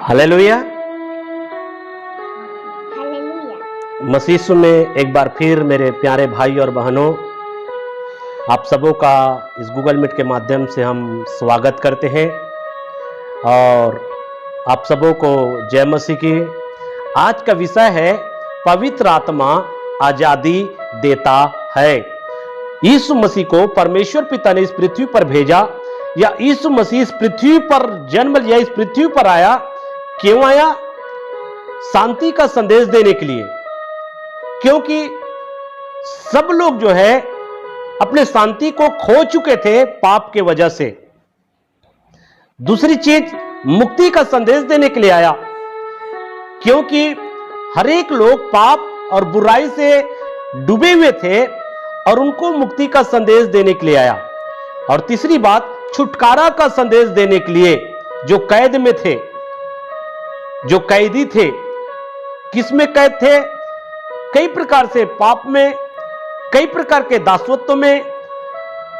Hallelujah. Hallelujah. मसीह यीशु में एक बार फिर मेरे प्यारे भाई और बहनों, आप सबों का इस गूगल मीट के माध्यम से हम स्वागत करते हैं और आप सबों को जय मसीह की। आज का विषय है पवित्र आत्मा आजादी देता है। यीशु मसीह को परमेश्वर पिता ने इस पृथ्वी पर भेजा, या यीशु मसीह इस पृथ्वी पर जन्म लिया, इस पृथ्वी पर आया। क्यों आया? शांति का संदेश देने के लिए, क्योंकि सब लोग जो है अपने शांति को खो चुके थे पाप के वजह से। दूसरी चीज, मुक्ति का संदेश देने के लिए आया, क्योंकि हर एक लोग पाप और बुराई से डूबे हुए थे और उनको मुक्ति का संदेश देने के लिए आया। और तीसरी बात, छुटकारा का संदेश देने के लिए जो कैद में थे, जो कैदी थे। किस में कैद थे? कई प्रकार से पाप में, कई प्रकार के दासत्व में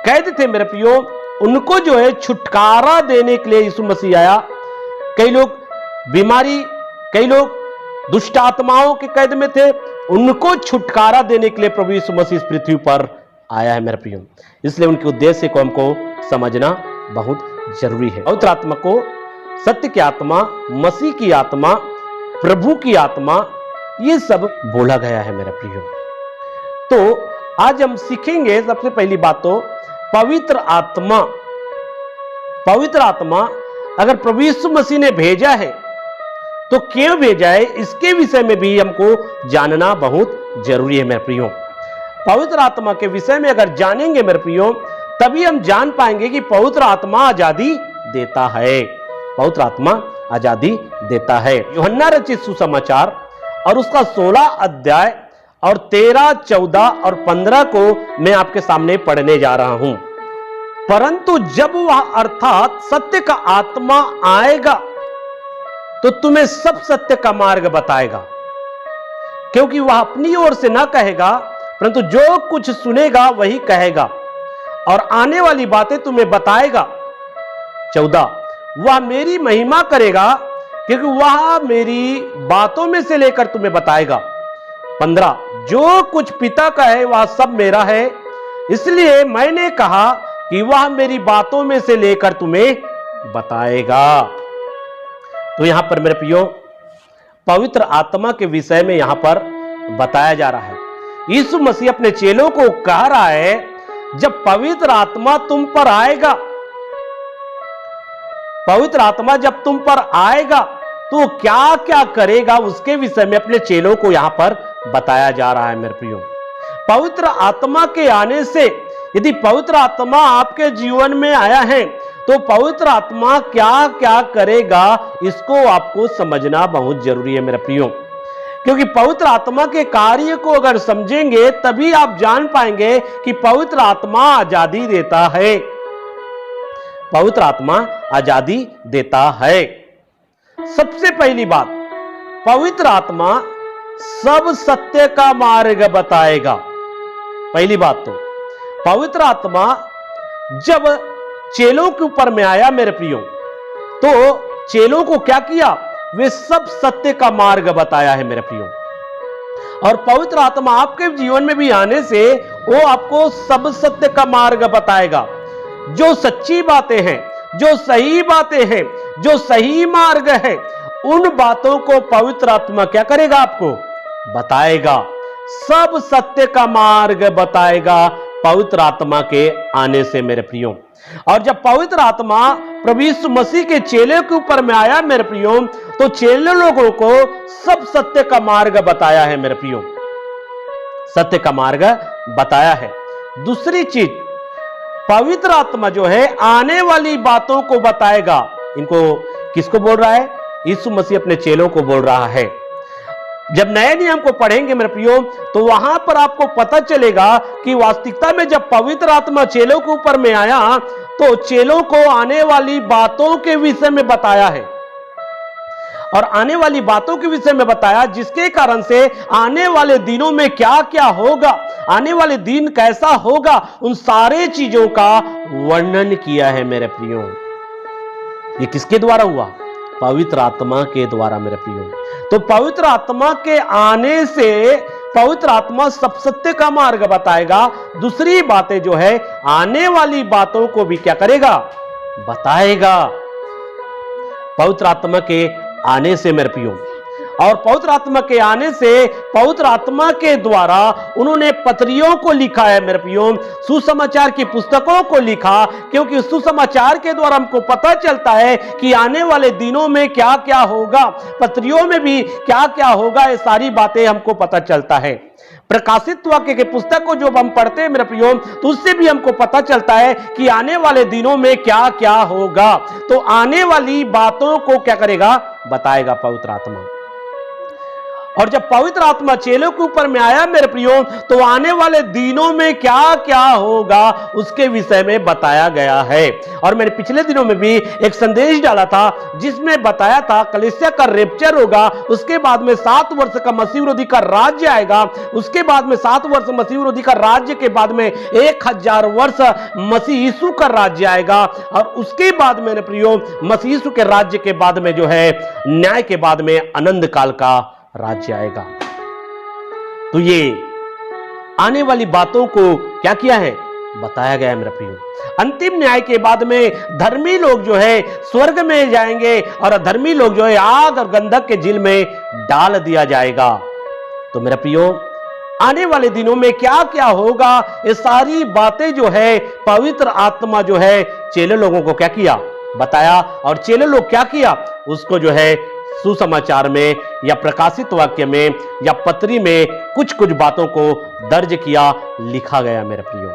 कैद थे मेरे प्रियो। उनको जो है छुटकारा देने के लिए यीशु मसीह आया। कई लोग बीमारी, कई लोग दुष्ट आत्माओं के कैद में थे, उनको छुटकारा देने के लिए प्रभु यीशु मसीह इस पृथ्वी पर आया है मेरे प्रियो। इसलिए उनके उद्देश्य को हमको समझना बहुत जरूरी है। पवित्र आत्मा को सत्य की आत्मा, मसीह की आत्मा, प्रभु की आत्मा, ये सब बोला गया है मेरे प्रियो। तो आज हम सीखेंगे सबसे पहली बात तो पवित्र आत्मा। पवित्र आत्मा अगर प्रभु यीशु मसीह ने भेजा है तो क्यों भेजा है, इसके विषय में भी हमको जानना बहुत जरूरी है मेरे प्रियो। पवित्र आत्मा के विषय में अगर जानेंगे मेरे प्रियो, तभी हम जान पाएंगे कि पवित्र आत्मा आजादी देता है। पवित्र आत्मा आजादी देता है। यूहन्ना रचित सुसमाचार और उसका 16 अध्याय और 13, 14 और 15 को मैं आपके सामने पढ़ने जा रहा हूं। परंतु जब वह अर्थात सत्य का आत्मा आएगा तो तुम्हें सब सत्य का मार्ग बताएगा, क्योंकि वह अपनी ओर से ना कहेगा, परंतु जो कुछ सुनेगा वही कहेगा और आने वाली बातें तुम्हें बताएगा। 14, वह मेरी महिमा करेगा, क्योंकि वह मेरी बातों में से लेकर तुम्हें बताएगा। 15, जो कुछ पिता का है वह सब मेरा है, इसलिए मैंने कहा कि वह मेरी बातों में से लेकर तुम्हें बताएगा। तो यहां पर मेरे प्रियो पवित्र आत्मा के विषय में यहां पर बताया जा रहा है। यीशु मसीह अपने चेलों को कह रहा है, जब पवित्र आत्मा तुम पर आएगा, पवित्र आत्मा जब तुम पर आएगा तो क्या क्या करेगा, उसके विषय में अपने चेलों को यहां पर बताया जा रहा है मेरे प्रियो। पवित्र आत्मा के आने से, यदि पवित्र आत्मा आपके जीवन में आया है तो पवित्र आत्मा क्या क्या करेगा, इसको आपको समझना बहुत जरूरी है मेरे प्रियो। क्योंकि पवित्र आत्मा के कार्य को अगर समझेंगे तभी आप जान पाएंगे कि पवित्र आत्मा आजादी देता है। पवित्र आत्मा आजादी देता है। सबसे पहली बात, पवित्र आत्मा सब सत्य का मार्ग बताएगा। पहली बात तो पवित्र आत्मा जब चेलों के ऊपर में आया मेरे प्रियो, तो चेलों को क्या किया? वे सब सत्य का मार्ग बताया है मेरे प्रियो। और पवित्र आत्मा आपके जीवन में भी आने से वो आपको सब सत्य का मार्ग बताएगा। जो सच्ची बातें हैं, जो सही बातें हैं, जो सही मार्ग है, उन बातों को पवित्र आत्मा क्या करेगा? आपको बताएगा। सब सत्य का मार्ग बताएगा पवित्र आत्मा के आने से मेरे प्रियो। और जब पवित्र आत्मा प्रभु यीशु मसीह के चेले के ऊपर में आया मेरे प्रियो, तो चेले लोगों को सब सत्य का मार्ग बताया है मेरे प्रियो। सत्य का मार्ग बताया है। दूसरी चीज, पवित्र आत्मा जो है आने वाली बातों को बताएगा। इनको किसको बोल रहा है? यीशु मसीह अपने चेलों को बोल रहा है। जब नए नियम को पढ़ेंगे मेरे प्रियो, तो वहां पर आपको पता चलेगा कि वास्तविकता में जब पवित्र आत्मा चेलों के ऊपर में आया तो चेलों को आने वाली बातों के विषय में बताया है, और आने वाली बातों के विषय में बताया, जिसके कारण से आने वाले दिनों में क्या क्या होगा, आने वाले दिन कैसा होगा, उन सारे चीजों का वर्णन किया है मेरे प्रियो। ये किसके द्वारा हुआ? पवित्र आत्मा के द्वारा मेरे प्रियो। तो पवित्र आत्मा के आने से पवित्र आत्मा सब सत्य का मार्ग बताएगा। दूसरी बातें जो है आने वाली बातों को भी क्या करेगा, बताएगा पवित्र आत्मा के आने से मेरे प्रियो। और पवित्र आत्मा के आने से पवित्र आत्मा के द्वारा उन्होंने पत्रियों को लिखा है मेरे प्रियो, सुसमाचार की पुस्तकों को लिखा, क्योंकि सुसमाचार के द्वारा हमको पता चलता है कि आने वाले दिनों में क्या क्या होगा, पत्रियों में भी क्या क्या होगा, ये सारी बातें हमको पता चलता है। प्रकाशित वाक्य के पुस्तक को जो हम पढ़ते हैं मेरे प्रियो, तो उससे भी हमको पता चलता है कि आने वाले दिनों में क्या क्या होगा। तो आने वाली बातों को क्या करेगा, बताएगा पवित्र आत्मा। और जब पवित्र आत्मा चेलों के ऊपर में आया मेरे प्रियो, तो आने वाले दिनों में क्या क्या होगा उसके विषय में बताया गया है। और मैंने पिछले दिनों में भी एक संदेश डाला था जिसमें बताया था कलीसिया का रैप्चर होगा, उसके बाद में 7 वर्ष का मसीह विरोधी का राज्य आएगा, उसके बाद में 7 वर्ष मसीह विरोधी का राज्य के बाद में 1000 वर्ष मसीह यीशु का राज्य आएगा। और उसके बाद मेरे प्रियो मसीह यीशु के राज्य के बाद में जो है न्याय के बाद में अनंत काल का राज्य आएगा। तो ये आने वाली बातों को क्या किया है, बताया गया है मेरा प्रियो। अंतिम न्याय के बाद में धर्मी लोग जो है स्वर्ग में जाएंगे और अधर्मी लोग जो है आग और गंधक के झील में डाल दिया जाएगा। तो मेरा प्रियो आने वाले दिनों में क्या क्या होगा, ये सारी बातें जो है पवित्र आत्मा जो है चेले लोगों को क्या किया, बताया। और चेले लोग क्या किया, उसको जो है सुसमाचार में या प्रकाशित वाक्य में या पत्री में कुछ कुछ बातों को दर्ज किया, लिखा गया मेरे प्रियो।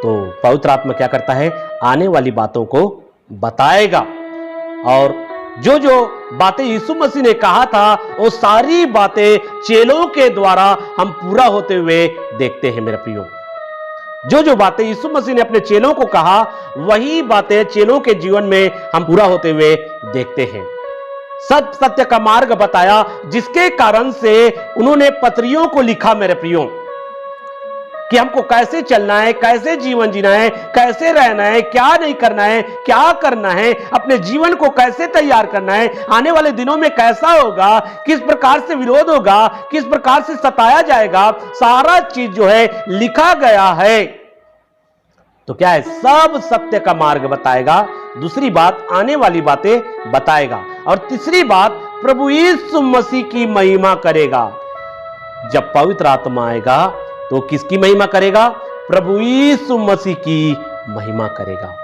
तो पवित्र आत्मा क्या करता है, आने वाली बातों को बताएगा। और जो जो बातें यीशु मसीह ने कहा था वो सारी बातें चेलों के द्वारा हम पूरा होते हुए देखते हैं मेरे प्रियो। जो जो बातें यीशु मसीह ने अपने चेलों को कहा वही बातें चेलों के जीवन में हम पूरा होते हुए देखते हैं। सब सत्य का मार्ग बताया, जिसके कारण से उन्होंने पत्रियों को लिखा मेरे प्रियो कि हमको कैसे चलना है, कैसे जीवन जीना है, कैसे रहना है, क्या नहीं करना है, क्या करना है, अपने जीवन को कैसे तैयार करना है, आने वाले दिनों में कैसा होगा, किस प्रकार से विरोध होगा, किस प्रकार से सताया जाएगा, सारा चीज जो है लिखा गया है। तो क्या है, सब सत्य का मार्ग बताएगा। दूसरी बात आने वाली बातें बताएगा। और तीसरी बात प्रभु यीशु मसीह की महिमा करेगा। जब पवित्र आत्मा आएगा तो किसकी महिमा करेगा, प्रभु यीशु मसीह की महिमा करेगा।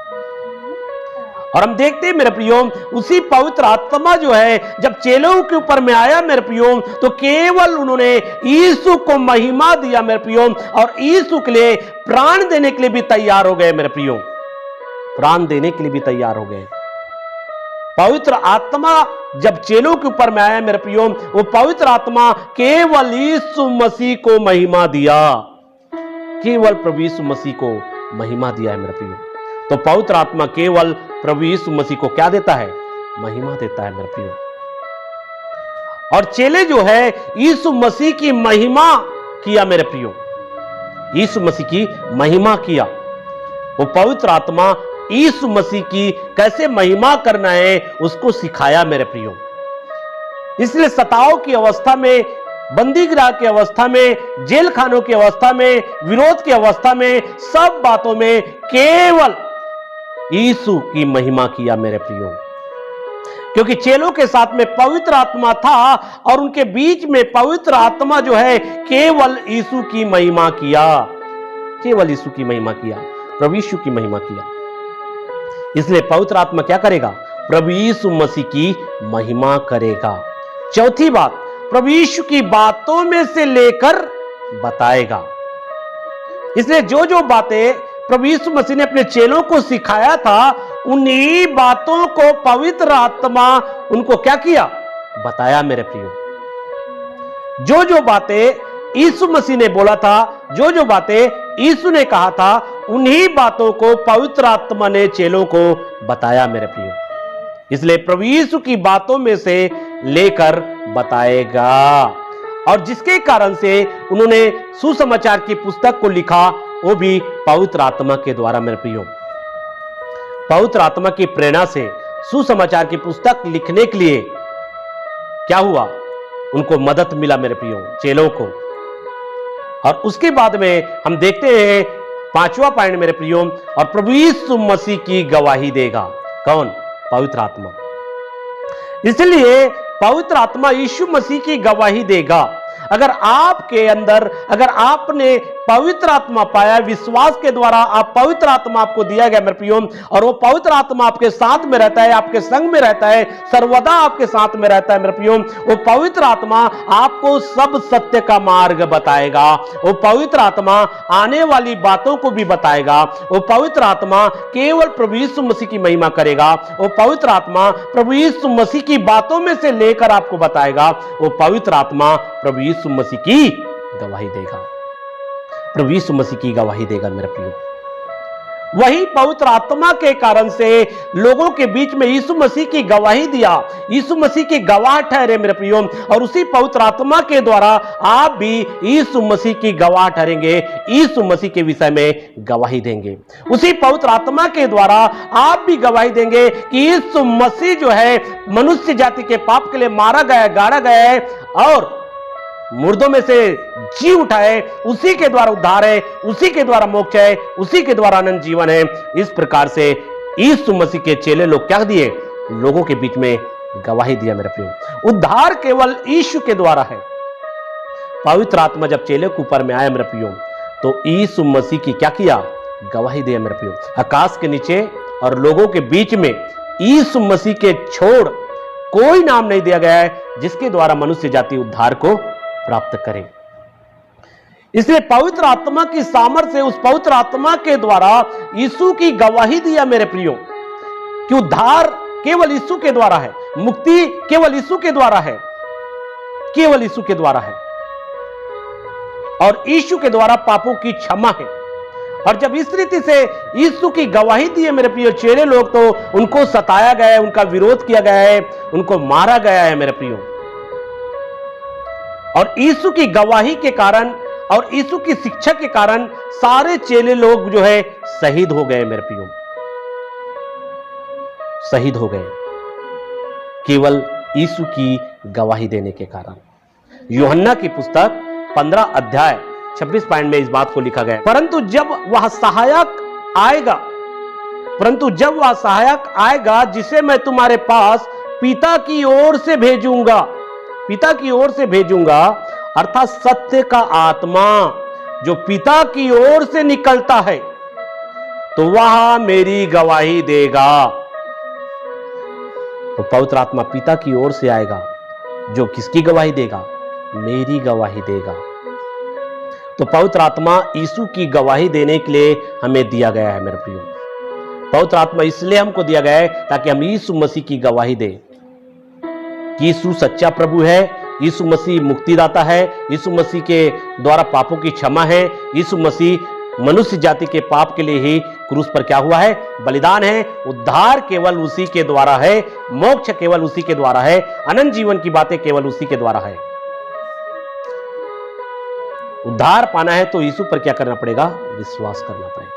और हम देखते हैं मेरे प्रियो उसी पवित्र आत्मा जो है जब चेलों के ऊपर में आया मेरे प्रियो, तो केवल उन्होंने यीशु को महिमा दिया मेरे प्रियो, और यीशु के लिए प्राण देने के लिए भी तैयार हो गए मेरे प्रियो, प्राण देने के लिए भी तैयार हो गए। पवित्र आत्मा जब चेलों के ऊपर में आया मेरे प्रियो, वो पवित्र आत्मा केवल यीशु मसीह को महिमा दिया, केवल प्रभु यीशु मसीह को महिमा दिया है मेरे प्रियो। तो पवित्र आत्मा केवल प्रभु यीशु मसीह को क्या देता है, महिमा देता है मेरे प्रियो। और चेले जो है यीशु मसीह की महिमा किया मेरे प्रियो, यीशु मसीह की महिमा किया। वो पवित्र आत्मा यीशु मसीह की कैसे महिमा करना है उसको सिखाया मेरे प्रियो। इसलिए सताव की अवस्था में, बंदी गृह की अवस्था में, जेल खानों की अवस्था में, विरोध की अवस्था में, सब बातों में केवल यीशु की महिमा किया मेरे प्रियो। क्योंकि चेलों के साथ में पवित्र आत्मा था और उनके बीच में पवित्र आत्मा जो है केवल यीशु की महिमा किया, केवल यीशु की महिमा किया, प्रभु यीशु की महिमा किया। इसलिए पवित्र आत्मा क्या करेगा, प्रभु यीशु मसीह की महिमा करेगा। चौथी बात, प्रभु यीशु की बातों में से लेकर बताएगा। इसलिए जो जो बातें प्रभु यीशु मसीह ने अपने चेलों को सिखाया था उन्हीं बातों को पवित्र आत्मा उनको क्या किया, बताया मेरे प्रियो। जो जो बातें यीशु मसीह ने बोला था, जो जो बातें यीशु ने कहा था, उन्हीं बातों को पवित्र आत्मा ने चेलों को बताया मेरे प्रियो। इसलिए प्रभु यीशु की बातों में से लेकर बताएगा। और जिसके कारण से उन्होंने सुसमाचार की पुस्तक को लिखा वो भी पवित्र आत्मा के द्वारा मेरे प्रियो। पवित्र आत्मा की प्रेरणा से सुसमाचार की पुस्तक लिखने के लिए क्या हुआ, उनको मदद मिला मेरे प्रियो, चेलों को। और उसके बाद में हम देखते हैं 5वां पॉइंट मेरे प्रियो, और प्रभु यीशु मसीह की गवाही देगा। कौन? पवित्र आत्मा। इसलिए पवित्र आत्मा यीशु मसीह की गवाही देगा। अगर आपके अंदर, अगर आपने पवित्र आत्मा पाया, विश्वास के द्वारा आप पवित्र आत्मा आपको दिया गया मेरे प्रियो, और वो पवित्र आत्मा आपके साथ में रहता है, आपके संग में रहता है, सर्वदा आपके साथ में रहता है मेरे प्रियो। वो पवित्र आत्मा आपको सब सत्य का मार्ग बताएगा। वो पवित्र आत्मा आने वाली बातों को भी बताएगा। वो पवित्र आत्मा केवल प्रभु यीशु मसीह की महिमा करेगा। वो पवित्र आत्मा प्रभु यीशु मसीह की बातों में से लेकर आपको बताएगा। वो पवित्र आत्मा प्रभु यीशु मसीह की गवाही देगा। प्रभु यीशु मसीह की गवाही देगा मेरे प्रियो। वही पवित्र आत्मा के कारण से लोगों के बीच में यीशु मसीह की गवाही दिया, यीशु मसीह की गवाह ठहरे मेरे प्रियो। और उसी पवित्र आत्मा के द्वारा आप भी यीशु मसीह की गवाह ठहरेंगे, यीशु मसीह के विषय में गवाही देंगे। उसी पवित्र आत्मा के द्वारा आप भी गवाही देंगे कि यीशु मसीह जो है मनुष्य जाति के पाप के लिए मारा गया है, गाड़ा गया है, और मुर्दों में से जी उठाए, उसी के द्वारा उद्धार है, उसी के द्वारा मोक्ष है, उसी के द्वारा अनंत जीवन है। इस प्रकार से यीशु मसीह के चेले लोग क्या दिए? लोगों के बीच में गवाही दिया मेरे प्रियो। उद्धार केवल यीशु के द्वारा है। पवित्र आत्मा जब चेले के ऊपर में आया मेरे प्रियो, तो यीशु मसीह की क्या किया? गवाही दिया मेरे प्रियो। आकाश के नीचे और लोगों के बीच में यीशु मसीह के छोड़ कोई नाम नहीं दिया गया है जिसके द्वारा मनुष्य जाति उद्धार को प्राप्त करें। इसलिए पवित्र आत्मा की सामर्थ्य से, उस पवित्र आत्मा के द्वारा यीशु की गवाही दिया मेरे प्रियो कि उद्धार केवल यीशु के द्वारा है, मुक्ति केवल यीशु के द्वारा है, केवल यीशु के द्वारा है, और यीशु के द्वारा पापों की क्षमा है। और जब इस रीति से यीशु की गवाही दी है मेरे प्रियो चेले लोग, तो उनको सताया गया है, उनका विरोध किया गया है, उनको मारा गया है मेरे प्रियो। और यीशु की गवाही के कारण और यीशु की शिक्षा के कारण सारे चेले लोग जो है शहीद हो गए मेरे प्रियो, शहीद हो गए केवल यीशु की गवाही देने के कारण। यूहन्ना की पुस्तक 15 अध्याय 26 पॉइंट में इस बात को लिखा गया, परंतु जब वह सहायक आएगा जिसे मैं तुम्हारे पास पिता की ओर से भेजूंगा, पिता की ओर से भेजूंगा, अर्थात सत्य का आत्मा जो पिता की ओर से निकलता है, तो वह मेरी गवाही देगा। तो पवित्र आत्मा पिता की ओर से आएगा, जो किसकी गवाही देगा? मेरी गवाही देगा। तो पवित्र आत्मा यीशु की गवाही देने के लिए हमें दिया गया है मेरे प्रियो। पवित्र आत्मा इसलिए हमको दिया गया है ताकि हम यीशु मसीह की गवाही दें। यीशु सच्चा प्रभु है, यीशु मसीह मुक्तिदाता है, यीशु मसीह के द्वारा पापों की क्षमा है, यीशु मसीह मनुष्य जाति के पाप के लिए ही क्रूस पर क्या हुआ है? बलिदान है। उद्धार केवल उसी के द्वारा है, मोक्ष केवल उसी के द्वारा है, अनंत जीवन की बातें केवल उसी के द्वारा है। उद्धार पाना है तो यीशु पर क्या करना पड़ेगा? विश्वास करना पड़ेगा।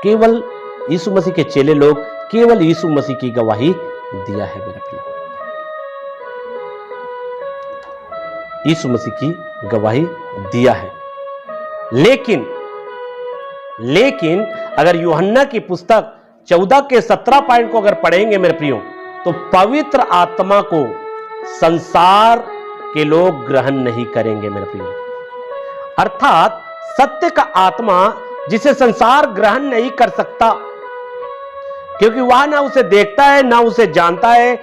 केवल यीशु मसीह के चेले लोग केवल यीशु मसीह की गवाही दिया है मेरे प्रिय। यीशु मसीह की गवाही दिया है। लेकिन अगर यूहन्ना की पुस्तक 14 के 17 पॉइंट को अगर पढ़ेंगे मेरे प्रियो, तो पवित्र आत्मा को संसार के लोग ग्रहण नहीं करेंगे मेरे प्रियो। अर्थात सत्य का आत्मा जिसे संसार ग्रहण नहीं कर सकता, क्योंकि वह ना उसे देखता है ना उसे जानता है।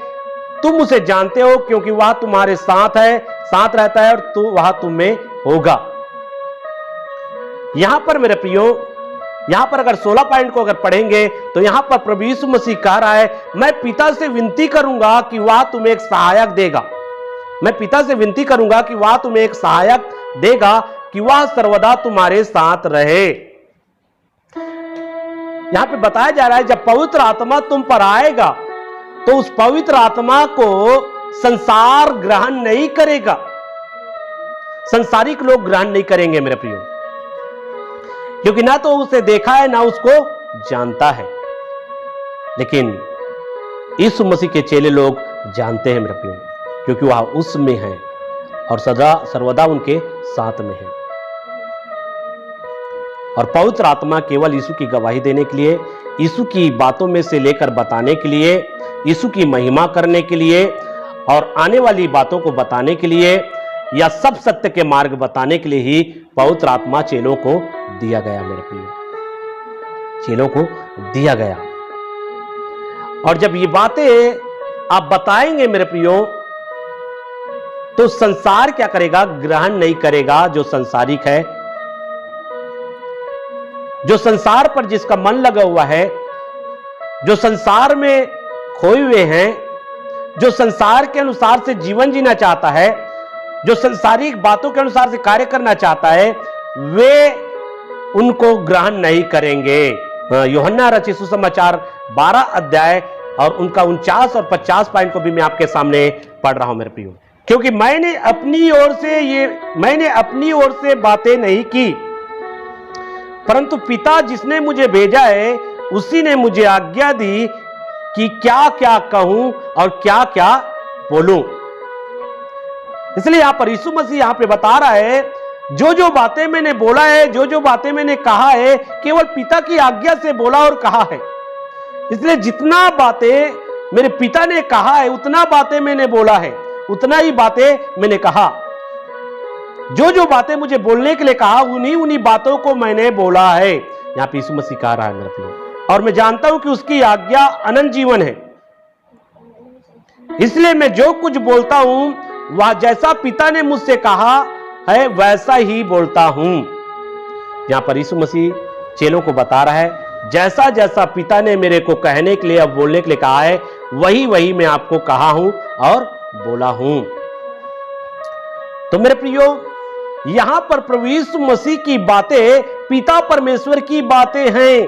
तुम उसे जानते हो क्योंकि वह तुम्हारे साथ है, साथ रहता है, और वह तुम में होगा। यहां पर मेरे प्रियो, यहां पर अगर 16 पॉइंट को अगर पढ़ेंगे तो यहां पर प्रभु यीशु मसीह कह रहा है, मैं पिता से विनती करूंगा कि वह तुम्हें एक सहायक देगा। मैं पिता से विनती करूंगा कि वह तुम्हें एक सहायक देगा, कि वह सर्वदा तुम्हारे साथ रहे। यहां पे बताया जा रहा है जब पवित्र आत्मा तुम पर आएगा तो उस पवित्र आत्मा को संसार ग्रहण नहीं करेगा, संसारिक लोग ग्रहण नहीं करेंगे मेरे प्रियो, क्योंकि ना तो उसे देखा है ना उसको जानता है। लेकिन यीशु मसीह के चेले लोग जानते हैं मेरे प्रियो, क्योंकि वह उसमें हैं और सदा सर्वदा उनके साथ में है। और पवित्र आत्मा केवल यीशु की गवाही देने के लिए, यीशु की बातों में से लेकर बताने के लिए, यीशु की महिमा करने के लिए और आने वाली बातों को बताने के लिए या सब सत्य के मार्ग बताने के लिए ही पवित्र आत्मा चेलों को दिया गया मेरे प्रियो, चेलों को दिया गया। और जब ये बातें आप बताएंगे मेरे प्रियो, तो संसार क्या करेगा? ग्रहण नहीं करेगा। जो संसारिक है, जो संसार पर जिसका मन लगा हुआ है, जो संसार में खोए हुए हैं, जो संसार के अनुसार से जीवन जीना चाहता है, जो संसारिक बातों के अनुसार से कार्य करना चाहता है, वे उनको ग्रहण नहीं करेंगे। यूहन्ना रचित सुसमाचार 12 अध्याय और उनका 49 और 50 पॉइंट को भी मैं आपके सामने पढ़ रहा हूं मेरे प्रियो, क्योंकि मैंने अपनी ओर से बातें नहीं की, परंतु पिता जिसने मुझे भेजा है उसी ने मुझे आज्ञा दी कि क्या क्या कहूं और क्या क्या बोलूं। इसलिए यहां पर यीशु मसीह यहां पे बता रहा है, जो बातें मैंने बोला है, जो बातें मैंने कहा है, केवल पिता की आज्ञा से बोला और कहा है। इसलिए जितना बातें मेरे पिता ने कहा है, उतना बातें मैंने बोला है, उतना ही बातें मैंने कहा। जो बातें मुझे बोलने के लिए कहा, उन्हीं बातों को मैंने बोला है। यहां पे यीशु मसीह कह रहा है मेरे प्रियो, और मैं जानता हूं कि उसकी आज्ञा अनंत जीवन है। इसलिए मैं जो कुछ बोलता हूं, वह जैसा पिता ने मुझसे कहा है वैसा ही बोलता हूं। यहां पर यीशु मसीह चेलों को बता रहा है, जैसा जैसा पिता ने मेरे को कहने के लिए, अब बोलने के लिए कहा है, वही मैं आपको कहा हूं और बोला हूं। तो मेरे प्रियो, यहां पर प्रभु यीशु मसीह की बातें पिता परमेश्वर की बातें हैं।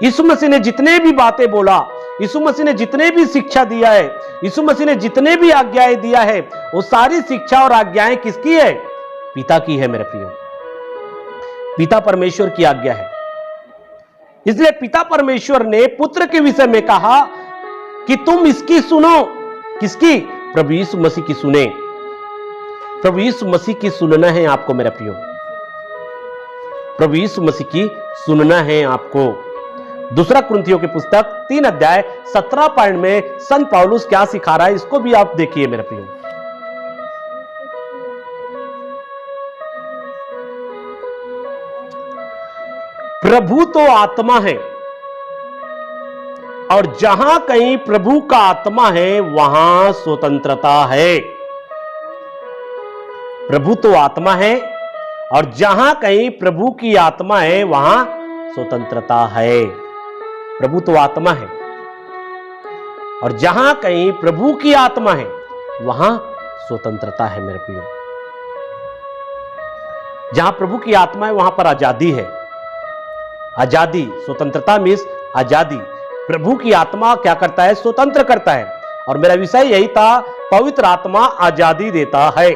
यीशु मसीह ने जितने भी बातें बोला, यीशु मसीह ने जितने भी शिक्षा दिया है, यीशु मसीह ने जितने भी आज्ञाएं दिया है, वो सारी शिक्षा और आज्ञाएं किसकी है? पिता की है मेरे प्रियो, पिता परमेश्वर की आज्ञा है। इसलिए पिता परमेश्वर ने पुत्र के विषय में कहा कि तुम इसकी सुनो। किसकी? प्रभु यीशु मसीह की सुने। प्रभु यीशु मसीह की सुनना है आपको मेरा प्रियो, प्रभु यीशु मसीह की सुनना है आपको। दूसरा कुरिन्थियों की पुस्तक 3 अध्याय 17 पॉइंट में संत पौलुस क्या सिखा रहा है, इसको भी आप देखिए मेरे प्रियो। प्रभु तो आत्मा है, और जहां कहीं प्रभु का आत्मा है वहां स्वतंत्रता है। प्रभु तो आत्मा है, और जहां कहीं प्रभु की आत्मा है वहां स्वतंत्रता है। प्रभु तो आत्मा है, और जहां कहीं प्रभु की आत्मा है वहां स्वतंत्रता है मेरे प्रियो। जहां प्रभु की आत्मा है वहां पर आजादी है। आजादी, स्वतंत्रता मीन्स आजादी। प्रभु की आत्मा क्या करता है? स्वतंत्र करता है। और मेरा विषय यही था, पवित्र आत्मा आजादी देता है।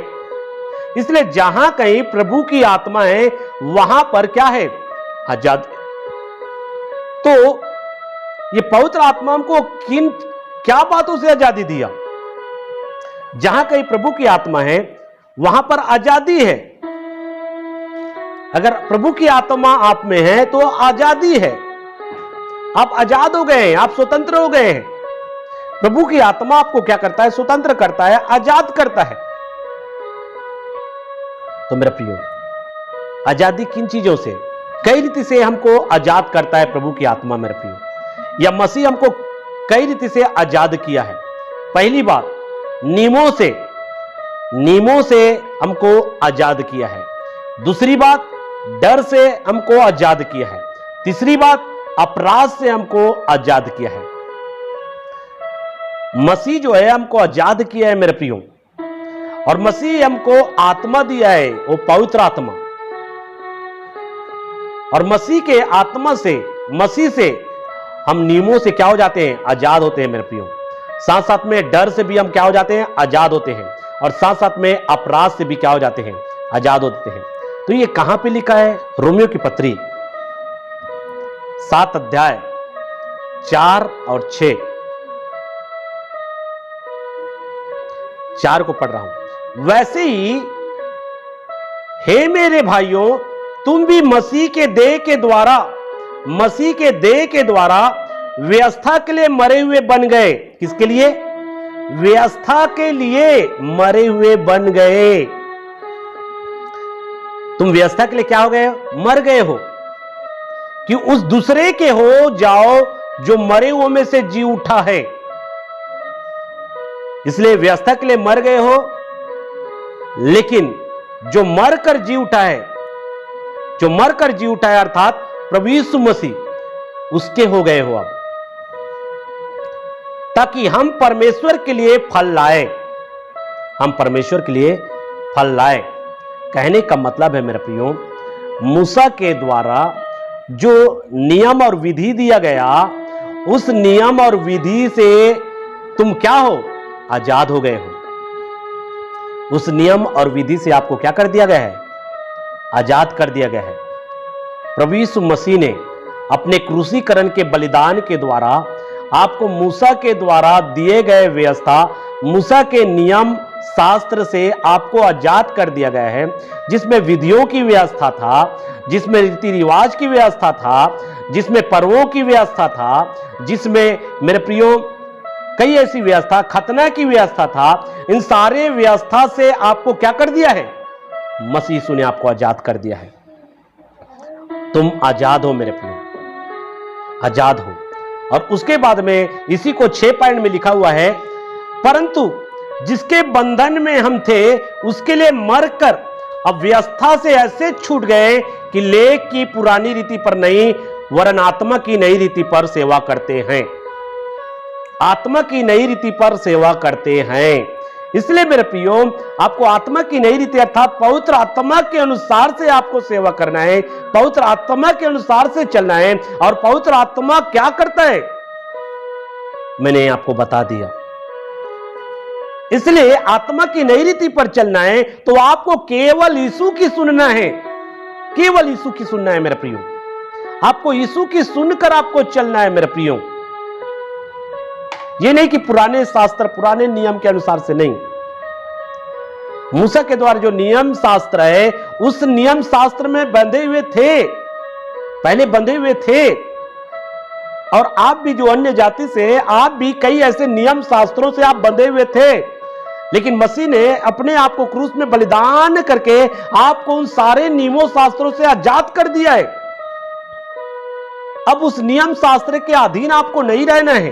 इसलिए जहां कहीं प्रभु की आत्मा है वहां पर क्या है? आजादी। तो ये पवित्र आत्मा हमको क्या बातों से आजादी दिया? जहां कहीं प्रभु की आत्मा है वहां पर आजादी है। अगर प्रभु की आत्मा आप में है तो आजादी है, आप आजाद हो गए हैं, आप स्वतंत्र हो गए हैं। प्रभु की आत्मा आपको क्या करता है? स्वतंत्र करता है, आजाद करता है। तो मेरा प्रियो, आजादी किन चीजों से? कई रीति से हमको आजाद करता है प्रभु की आत्मा मेरे प्रियो, या मसीह हमको कई रीति से आजाद किया है। पहली बात, नियमों से हमको आजाद किया है। दूसरी बात, डर से हमको आजाद किया है। तीसरी बात, अपराध से हमको आजाद किया है। मसीह जो है हमको आजाद किया है मेरे प्रियो, और मसीह हमको आत्मा दिया है, वो पवित्र आत्मा। और मसीह के आत्मा से, मसीह से हम नियमों से क्या हो जाते हैं? आजाद होते हैं मेरे प्रियो। साथ साथ में डर से भी हम क्या हो जाते हैं? आजाद होते हैं। और साथ साथ में अपराध से भी क्या हो जाते हैं? आजाद होते हैं। तो ये कहां पे लिखा है? रोमियो की पत्री 7 अध्याय 4 और 6। 4 को पढ़ रहा हूं। वैसे ही हे मेरे भाइयों, तुम भी मसीह के देह के द्वारा व्यवस्था के लिए मरे हुए बन गए। किसके लिए? व्यवस्था के लिए मरे हुए बन गए। तुम व्यवस्था के लिए क्या हो गए हो? मर गए हो, कि उस दूसरे के हो जाओ जो मरे हुओं में से जी उठा है। इसलिए व्यवस्था के लिए मर गए हो, लेकिन जो मर कर जी उठा है, अर्थात प्रभु यीशु मसीह, उसके हो गए हो अब, ताकि हम परमेश्वर के लिए फल लाए। कहने का मतलब है मेरे प्रियो, मूसा के द्वारा जो नियम और विधि दिया गया, उस नियम और विधि से तुम क्या हो? आजाद हो गए हो। उस नियम और विधि से आपको क्या कर दिया गया है? आजाद कर दिया गया है। प्रभु यीशु मसीह ने अपने क्रूसीकरण के बलिदान के द्वारा आपको मूसा के द्वारा दिए गए व्यवस्था, मूसा के नियम शास्त्र से आपको आजाद कर दिया गया है, जिसमें विधियों की व्यवस्था था, जिसमें रीति रिवाज की व्यवस्था था, जिसमें पर्वों की व्यवस्था था, जिसमें मेरे प्रियो कई ऐसी व्यवस्था, खतना की व्यवस्था था। इन सारे व्यवस्था से आपको क्या कर दिया है? मसीह यीशु ने आपको आजाद कर दिया है। तुम आजाद हो मेरे प्रियो, आजाद हो। और उसके बाद में इसी को 6 पॉइंट में लिखा हुआ है, परंतु जिसके बंधन में हम थे उसके लिए मरकर अब व्यवस्था से ऐसे छूट गए कि लेख की पुरानी रीति पर नहीं, वरन आत्मा की नई रीति पर सेवा करते हैं। आत्मा की नई रीति पर सेवा करते हैं। इसलिए मेरे प्रियो, आपको आत्मा की नई रीति अर्थात पवित्र आत्मा के अनुसार से आपको सेवा करना है, पवित्र आत्मा के अनुसार से चलना है। और पवित्र आत्मा क्या करता है? मैंने आपको बता दिया। इसलिए आत्मा की नई रीति पर चलना है तो आपको केवल यीशु की सुनना है, केवल यीशु की सुनना है मेरे प्रियो। आपको यीशु की सुनकर आपको चलना है मेरे प्रियो। ये नहीं कि पुराने शास्त्र, पुराने नियम के अनुसार से नहीं। मूसा के द्वारा जो नियम शास्त्र है, उस नियम शास्त्र में बंधे हुए थे, पहले बंधे हुए थे। और आप भी जो अन्य जाति से, आप भी कई ऐसे नियम शास्त्रों से आप बंधे हुए थे, लेकिन मसीह ने अपने आप को क्रूस में बलिदान करके आपको उन सारे नियमों शास्त्रों से आजाद कर दिया है। अब उस नियम शास्त्र के अधीन आपको नहीं रहना है,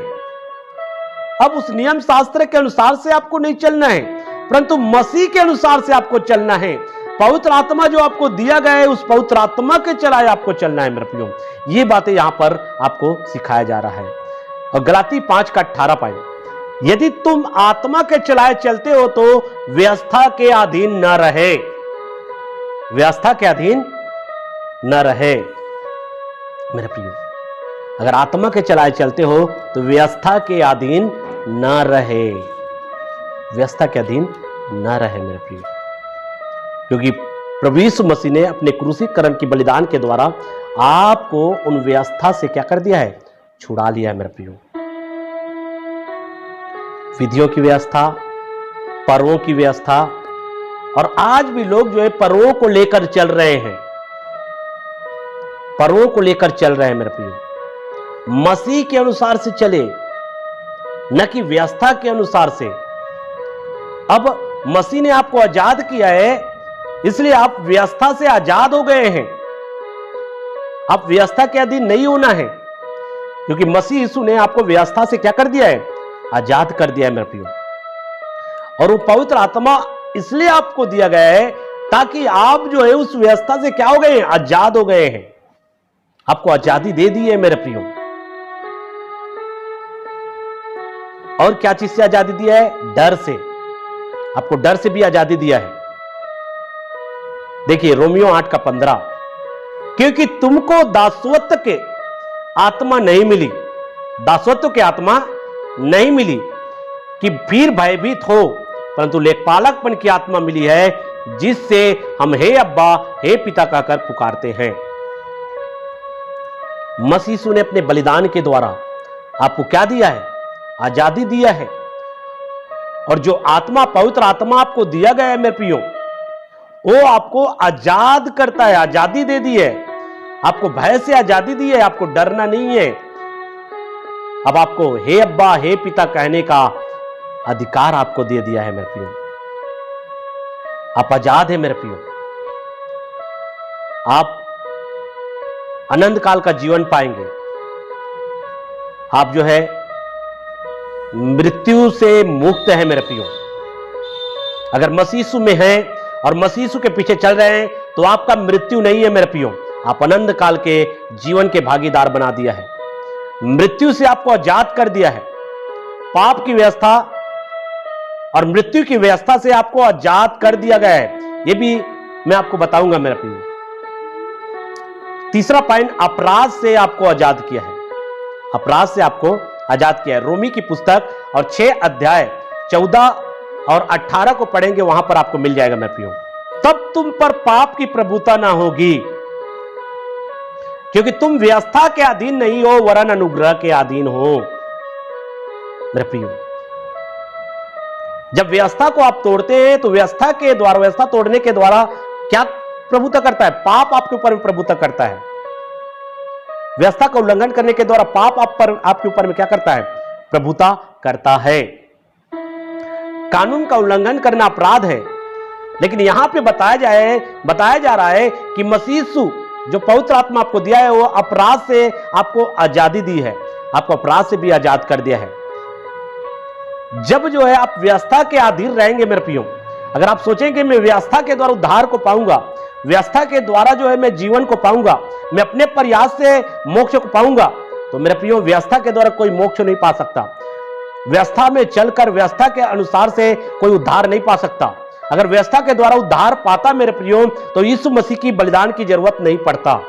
अब उस नियम शास्त्र के अनुसार से आपको नहीं चलना है, परंतु मसीह के अनुसार से आपको चलना है। पवित्र आत्मा जो आपको दिया गया है, उस पवित्र आत्मा के चलाए आपको चलना है मेरे प्रियो। ये बातें यहां पर आपको सिखाया जा रहा है। और गलाती 5 का 18 पॉइंट, यदि तुम आत्मा के चलाए चलते हो तो व्यवस्था के अधीन न रहे, व्यवस्था के अधीन न रहे मेरे प्रियो। अगर आत्मा के चलाए चलते हो तो व्यवस्था के अधीन न रहे, व्यवस्था के अधीन न रहे मेरे प्रियो। क्योंकि प्रभु यीशु मसीह ने अपने क्रूसीकरण की बलिदान के द्वारा आपको उन व्यवस्था से क्या कर दिया है? छुड़ा लिया है मेरे प्रियो। विधियों की व्यवस्था, पर्वों की व्यवस्था, और आज भी लोग जो है पर्वों को लेकर चल रहे हैं, पर्वों को लेकर चल रहे हैं मेरे प्रियो। मसीह के अनुसार से चले, न कि व्यवस्था के अनुसार से। अब मसीह ने आपको आजाद किया है, इसलिए आप व्यवस्था से आजाद हो गए हैं। आप व्यवस्था के अधीन नहीं होना है, क्योंकि मसीह यीशु ने आपको व्यवस्था से क्या कर दिया है? आजाद कर दिया है मेरे प्रियो। और वो पवित्र आत्मा इसलिए आपको दिया गया है ताकि आप जो है उस व्यवस्था से क्या हो गए हैं? आजाद हो गए हैं। आपको आजादी दे दी है मेरे प्रियो। और क्या चीज से आजादी दिया है? डर से। आपको डर से भी आजादी दिया है। देखिए रोमियो 8 का 15, क्योंकि तुमको दासत्व के आत्मा नहीं मिली, दासत्व की आत्मा नहीं मिली कि फिर भयभीत हो, परंतु लेखपालकपन की आत्मा मिली है, जिससे हम हे अब्बा हे पिता कहकर पुकारते हैं। मसीह यीशु ने अपने बलिदान के द्वारा आपको क्या दिया है? आजादी दिया है। और जो आत्मा, पवित्र आत्मा आपको दिया गया है मेरे प्रियो, वो आपको आजाद करता है, आजादी दे दी है, आपको भय से आजादी दी है, आपको डरना नहीं है। अब आपको हे अब्बा, हे पिता कहने का अधिकार आपको दे दिया है मेरे प्रियो। आप आजाद है मेरे प्रियो। आप अनंत काल का जीवन पाएंगे। आप जो है मृत्यु से मुक्त है मेरे प्रियो। अगर मसीह यीशु में है और मसीह यीशु के पीछे चल रहे हैं तो आपका मृत्यु नहीं है मेरे प्रियो, आप अनंत काल के जीवन के भागीदार बना दिया है। मृत्यु से आपको आजाद कर दिया है। पाप की व्यवस्था और मृत्यु की व्यवस्था से आपको आजाद कर दिया गया है। यह भी मैं आपको बताऊंगा मेरे प्रियो। तीसरा पॉइंट, अपराध से आपको आजाद किया है। अपराध से आपको आजाद किया है। रोमी की पुस्तक और 6 अध्याय 14 और 18 को पढ़ेंगे, वहां पर आपको मिल जाएगा मेरे प्रियो। तब तुम पर पाप की प्रभुता ना होगी, क्योंकि तुम व्यवस्था के अधीन नहीं हो वरन अनुग्रह के अधीन हो मेरे प्रियो। जब व्यवस्था को आप तोड़ते हैं तो व्यवस्था के द्वारा, व्यवस्था तोड़ने के द्वारा क्या प्रभुता करता है? पाप आपके ऊपर में प्रभुता करता है। व्यवस्था का उल्लंघन करने के द्वारा पाप आपके ऊपर में क्या करता है? प्रभुता करता है। कानून का उल्लंघन करना अपराध है, लेकिन यहां पे बताया जा रहा है कि मसीह यीशु जो पवित्र आत्मा आपको दिया है वो अपराध से आपको आजादी दी है, आपको अपराध से भी आजाद कर दिया है। जब जो है आप व्यवस्था के अधीन रहेंगे मेरे प्रियो, अगर आप सोचेंगे मैं व्यवस्था के द्वारा उद्धार को पाऊंगा, व्यवस्था के द्वारा जो है मैं जीवन को पाऊंगा, मैं अपने प्रयास से मोक्ष को पाऊंगा, तो मेरे प्रियो व्यवस्था के द्वारा कोई मोक्ष नहीं पा सकता। व्यवस्था में चलकर व्यवस्था के अनुसार से कोई उद्धार नहीं पा सकता। अगर व्यवस्था के द्वारा उद्धार पाता मेरे प्रियो तो यीशु मसीह की बलिदान की जरूरत नहीं पड़ता।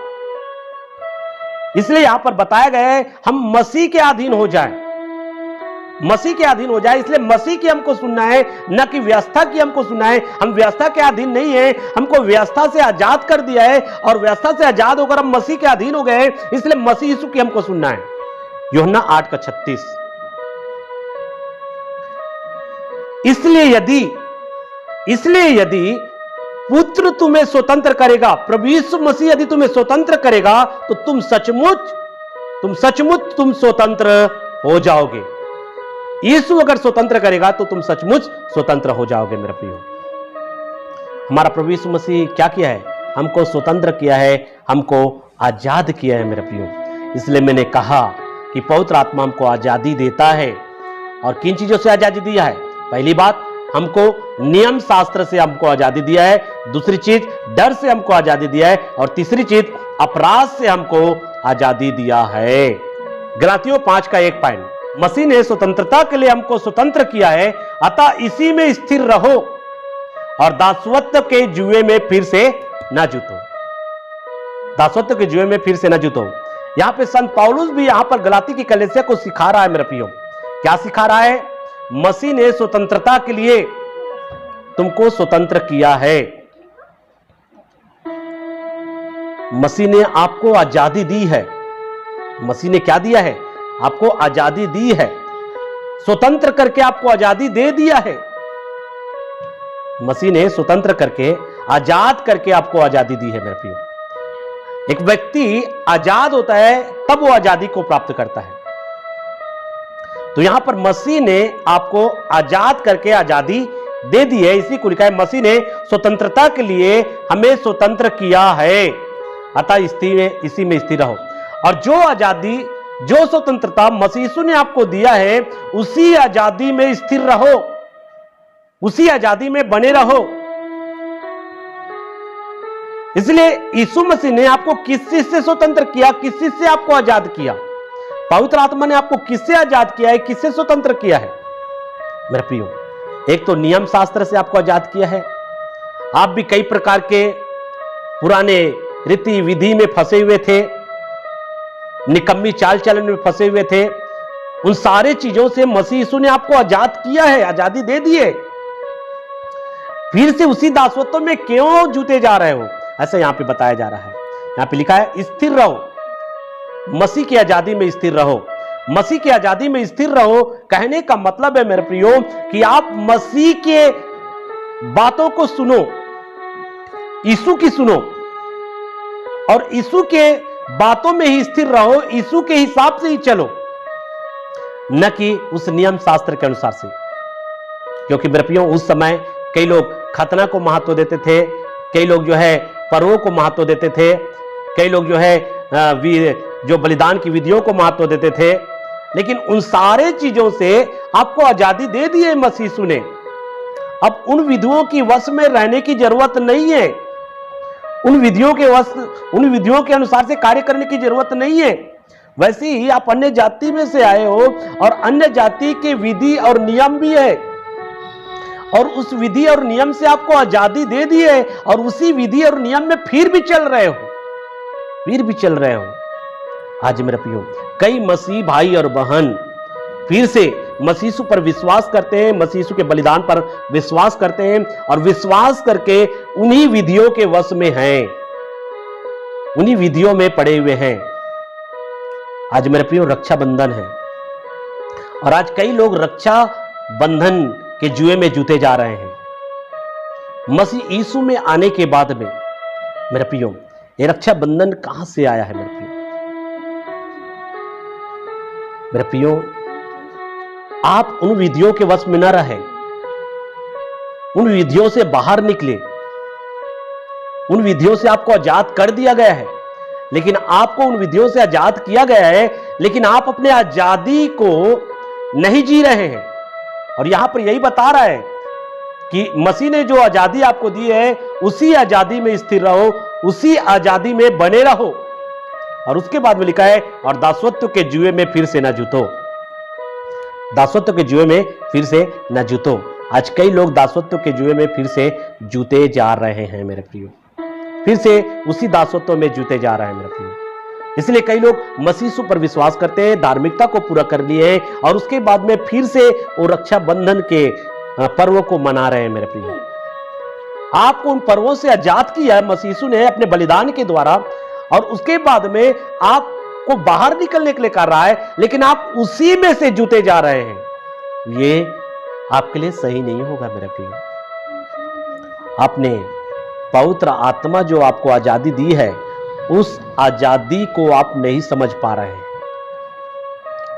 इसलिए यहां पर बताया गया है हम मसीह के अधीन हो जाएं, मसीह के अधीन हो जाए। इसलिए मसीह की हमको सुनना है, न कि व्यवस्था की हमको सुनना है। हम व्यवस्था के अधीन नहीं है, हमको व्यवस्था से आजाद कर दिया है और व्यवस्था से आजाद होकर हम मसीह के अधीन हो गए, इसलिए मसीह यीशु की हमको सुनना है। यूहन्ना 8:36। इसलिए यदि पुत्र तुम्हें स्वतंत्र करेगा, प्रभु यीशु मसीह यदि तुम्हें स्वतंत्र करेगा तो तुम सचमुच स्वतंत्र हो जाओगे। यीशु अगर स्वतंत्र करेगा तो तुम सचमुच स्वतंत्र हो जाओगे मेरे प्रियो। हमारा प्रभु यीशु मसीह क्या किया है? हमको स्वतंत्र किया है, हमको आजाद किया है मेरे प्रियो। इसलिए मैंने कहा कि पवित्र आत्मा हमको आजादी देता है। और किन चीजों से आजादी दिया है? पहली बात, हमको नियम शास्त्र से हमको आजादी दिया है। दूसरी चीज, डर से हमको आजादी दिया है। और तीसरी चीज, अपराध से हमको आजादी दिया है। गलातियों 5:1 पॉइंट, मसीह ने स्वतंत्रता के लिए हमको स्वतंत्र किया है, अतः इसी में स्थिर रहो और दासत्व के जुए में फिर से न जुटो। दासत्व के जुए में फिर से न जुटो। यहां पे संत पौलुस भी यहां पर गलाती की कलीसिया को सिखा रहा है मेरे प्रियो। क्या सिखा रहा है? मसीह ने स्वतंत्रता के लिए तुमको स्वतंत्र किया है। मसीह ने आपको आजादी दी है। मसीह ने क्या दिया है? आपको आजादी दी है। स्वतंत्र करके आपको आजादी दे दिया है। मसीह ने स्वतंत्र करके, आजाद करके आपको आजादी दी है मेरे प्रियो। एक व्यक्ति आजाद होता है तब वो आजादी को प्राप्त करता है। तो यहां पर मसीह ने आपको आजाद करके आजादी दे दी है। इसी को लिखा है, मसीह ने स्वतंत्रता के लिए हमें स्वतंत्र किया है, अतः इसी में स्थिर रहो। और जो आजादी, जो स्वतंत्रता मसीह यीशु ने आपको दिया है, उसी आजादी में स्थिर रहो, उसी आजादी में बने रहो। इसलिए यीशु मसीह ने आपको किस चीज से स्वतंत्र किया? किस चीज से आपको आजाद किया? पवित्र आत्मा ने आपको किससे आजाद किया है? किससे स्वतंत्र किया है मेरे प्रियो? एक तो नियम शास्त्र से आपको आजाद किया है। आप भी कई प्रकार के पुराने रीति विधि में फंसे हुए थे, निकम्मी चाल चलन में फंसे हुए थे। उन सारे चीजों से मसीह यीशु ने आपको आजाद किया है, आजादी दे दी है। फिर से उसी दासत्व में क्यों जूते जा रहे हो? ऐसा यहां पे बताया जा रहा है। यहां पे लिखा है स्थिर रहो, मसीह की आजादी में स्थिर रहो। मसीह की आजादी में स्थिर रहो। कहने का मतलब है मेरे प्रियो कि आप मसीह के बातों को सुनो, यीशु की सुनो और यीशु के बातों में ही स्थिर रहो, यीशु के हिसाब से ही चलो, न कि उस नियम शास्त्र के अनुसार से। क्योंकि मेरे प्रियो उस समय कई लोग खतना को महत्व देते थे, कई लोग जो है पर्वों को महत्व देते थे, कई लोग जो है जो बलिदान की विधियों को महत्व देते थे। लेकिन उन सारे चीजों से आपको आजादी दे दी है मसीह ने। अब उन विधियों की वश में रहने की जरूरत नहीं है, उन विधियों के अनुसार से कार्य करने की जरूरत नहीं है। वैसे ही आप अन्य जाति में से आए हो और अन्य जाति के विधि और नियम भी है, और उस विधि और नियम से आपको आजादी दे दी है, और उसी विधि और नियम में फिर भी चल रहे हो। आज मेरे प्रियो कई मसीह भाई और बहन फिर से मसीह पर विश्वास करते हैं, मसीह के बलिदान पर विश्वास करते हैं, और विश्वास करके उन्हीं विधियों के वश में हैं, उन्हीं विधियों में पड़े हुए हैं। आज मेरे प्रियो रक्षाबंधन है, और आज कई लोग रक्षा बंधन के जुए में जूते जा रहे हैं। मसीह यीशु में आने के बाद में मेरे प्रियो ये रक्षाबंधन कहां से आया है मेरे प्रियो आप उन विधियों के वश में न रहे, उन विधियों से बाहर निकले, उन विधियों से आपको आजाद कर दिया गया है। लेकिन आपको उन विधियों से आजाद किया गया है, लेकिन आप अपने आजादी को नहीं जी रहे हैं। और यहां पर यही बता रहा है कि मसीह ने जो आजादी आपको दी है उसी आजादी में स्थिर रहो, उसी आजादी में बने रहो। और उसके बाद में लिखा है, और दासत्व के जुए में फिर से न जूतो, दासत्व के जुए में फिर से न जूतो। आज कई लोग दासत्व के जुए में फिर से जूते जा रहे हैं मेरे प्रियो, फिर से उसी दासत्व में जूते जा रहे हैं मेरे प्रियो। इसलिए कई लोग मसीह पर विश्वास करते हैं, धार्मिकता को पूरा कर लिए हैं, और उसके बाद में फिर से वो रक्षाबंधन के पर्व को मना रहे हैं मेरे प्रियो। आपको उन पर्वों से आजाद किया है मसीह ने अपने बलिदान के द्वारा, और उसके बाद में आपको बाहर निकलने के लिए कर रहा है, लेकिन आप उसी में से जूते जा रहे हैं। ये आपके लिए सही नहीं होगा मेरे प्रियो। आपने पवित्र आत्मा जो आपको आजादी दी है, उस आजादी को आप नहीं समझ पा रहे हैं।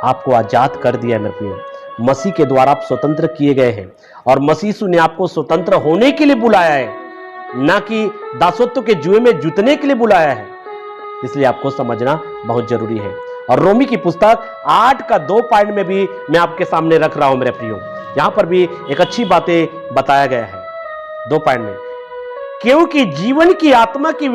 आपको आजाद कर दिया है मेरे प्रियो। मसीह के द्वारा आप स्वतंत्र किए गए हैं, और मसीह ने आपको स्वतंत्र होने के लिए बुलाया है, ना कि दासत्व के जुए में जूतने के लिए बुलाया है। इसलिए आपको समझना बहुत जरूरी है। और रोमी की पुस्तक 8 का 2 पॉइंट में भी मैं आपके सामने रख रहा हूं मेरे प्रियो। यहां पर भी एक अच्छी बातें बताया गया है 2 पॉइंट में, क्योंकि जीवन की आत्मा की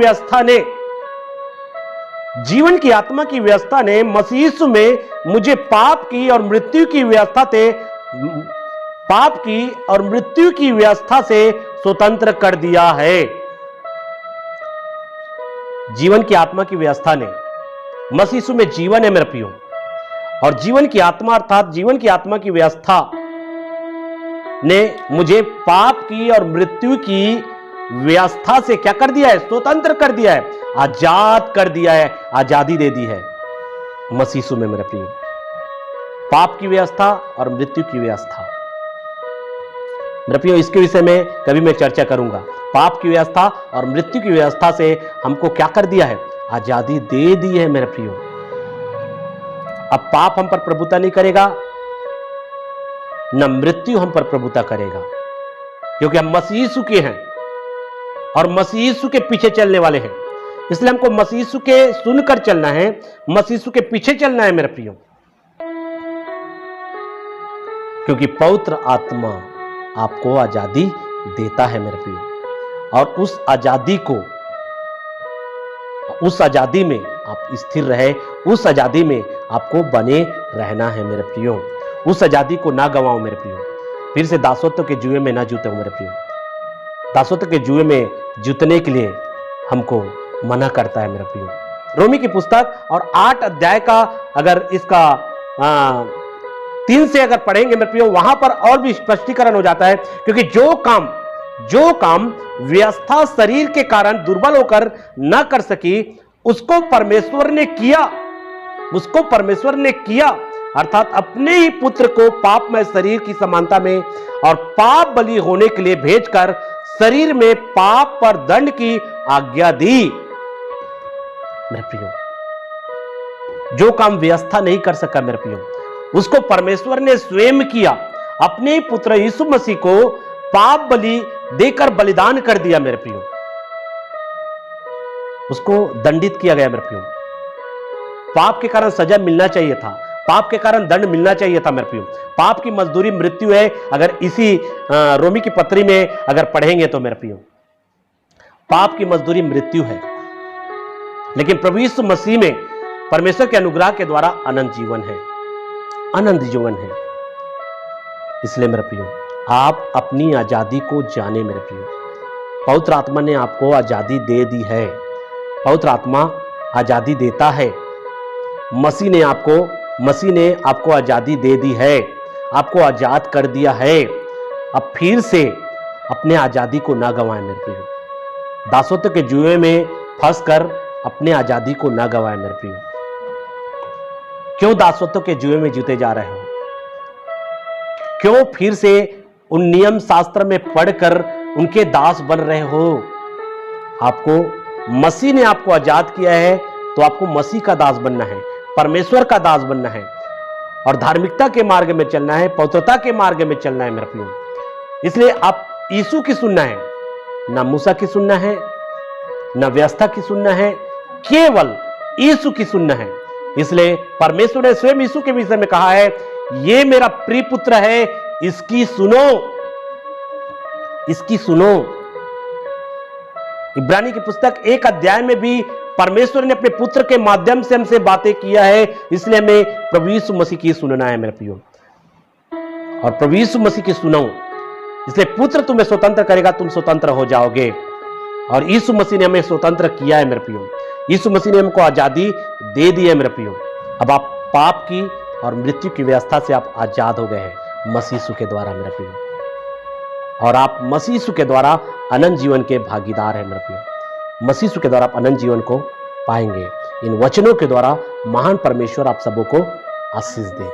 व्यवस्था ने मसीह में मुझे पाप की और मृत्यु की व्यवस्था से स्वतंत्र कर दिया है। जीवन की आत्मा की व्यवस्था ने, मसीह में जीवन है मेरे प्रियो, और जीवन की आत्मा अर्थात जीवन की आत्मा की व्यवस्था ने मुझे पाप की और मृत्यु की व्यवस्था से क्या कर दिया है? स्वतंत्र कर दिया है, आजाद कर दिया है, आजादी दे दी है मसीह में मेरे प्रियो। पाप की व्यवस्था और मृत्यु की व्यवस्था मेरे प्रियो, इसके विषय में कभी मैं चर्चा करूंगा। पाप की व्यवस्था और मृत्यु की व्यवस्था से हमको क्या कर दिया है? आजादी दे दी है मेरे प्रियो। अब पाप हम पर प्रभुता नहीं करेगा, न मृत्यु हम पर प्रभुता करेगा, क्योंकि हम मसीह यीशु के हैं और मसीह यीशु के पीछे चलने वाले हैं। इसलिए हमको मसीह यीशु के सुनकर चलना है, मसीह यीशु के पीछे चलना है मेरे प्रियो, क्योंकि पवित्र आत्मा आपको आजादी देता है मेरे प्रियो। और उस आजादी में आप स्थिर रहे, उस आजादी में आपको बने रहना है मेरे प्रियो। उस आजादी को ना गवाओ मेरे प्रियो। फिर से दासत्व के जुए में ना जूते हो मेरे प्रियो। दासत्व के जुए में जूतने के लिए हमको मना करता है मेरे प्रियो। रोमी की पुस्तक और 8 अध्याय का अगर इसका 3 से अगर पढ़ेंगे मेरे प्रियो, वहां पर और भी स्पष्टीकरण हो जाता है, क्योंकि जो काम व्यवस्था शरीर के कारण दुर्बल होकर न कर सकी, उसको परमेश्वर ने किया अर्थात अपने ही पुत्र को पापमय शरीर की समानता में और पाप बलि होने के लिए भेजकर शरीर में पाप पर दंड की आज्ञा दी। मेरे प्रियो, जो काम व्यवस्था नहीं कर सका मेरे प्रियो, उसको परमेश्वर ने स्वयं किया। अपने पुत्र यीशु मसीह को पाप बलि देकर बलिदान कर दिया मेरे प्रियो। उसको दंडित किया गया मेरे प्रियो। पाप के कारण सजा मिलना चाहिए था, पाप के कारण दंड मिलना चाहिए था मेरे प्रियो। पाप की मजदूरी मृत्यु है, अगर इसी रोमी की पत्री में अगर पढ़ेंगे तो मेरे प्रियो, पाप की मजदूरी मृत्यु है। लेकिन प्रभु यीशु मसीह में परमेश्वर के अनुग्रह के द्वारा अनंत जीवन है, अनंत जीवन है। इसलिए मेरे प्रियो, आप अपनी आजादी को जाने मेरे प्रियो। पवित्र आत्मा ने आपको आजादी दे दी है। पवित्र आत्मा आजादी देता है। मसीह ने आपको आजादी दे दी है, आपको आजाद कर दिया है। अब फिर से अपने आजादी को ना गंवाएं मेरे प्रियो। दासत्व के जुए में फंसकर अपने आजादी को ना गंवाएं मेरे प्रियो। क्यों दासत्व के जुए में जीते जा रहे हो? क्यों फिर से उन नियम शास्त्र में पढ़कर उनके दास बन रहे हो? आपको मसीह ने आपको आजाद किया है, तो आपको मसीह का दास बनना है, परमेश्वर का दास बनना है और धार्मिकता के मार्ग में चलना है, पवित्रता के मार्ग में चलना है मेरे प्रियो। इसलिए आप यीशु की सुनना है, ना मूसा की सुनना है, ना व्यवस्था की सुनना है, केवल यीशु की सुनना है। इसलिए परमेश्वर ने स्वयं यीशु के विषय में कहा है, ये मेरा प्रिय पुत्र है, इसकी सुनो, इसकी सुनो। इब्रानी की पुस्तक 1 अध्याय में भी परमेश्वर ने अपने पुत्र के माध्यम से हमसे बातें किया है। इसलिए हमें प्रभु यीशु मसीह की सुनना है मेरे प्रियो, और प्रभु यीशु मसीह की सुनो। इसलिए पुत्र तुम्हें स्वतंत्र करेगा, तुम स्वतंत्र हो जाओगे। और यीशु मसीह ने हमें स्वतंत्र किया है मेरे प्रियो। यीशु मसीह ने हमको आजादी दे दी है मेरे प्रियो। अब आप पाप की और मृत्यु की व्यवस्था से आप आजाद हो गए हैं मसीह यीशु के द्वारा मेरे प्रियो, और आप मसीह यीशु के द्वारा अनंत जीवन के भागीदार हैं मेरे प्रियो। मसीह यीशु के द्वारा आप अनंत जीवन को पाएंगे। इन वचनों के द्वारा महान परमेश्वर आप सबों को आशीष दे।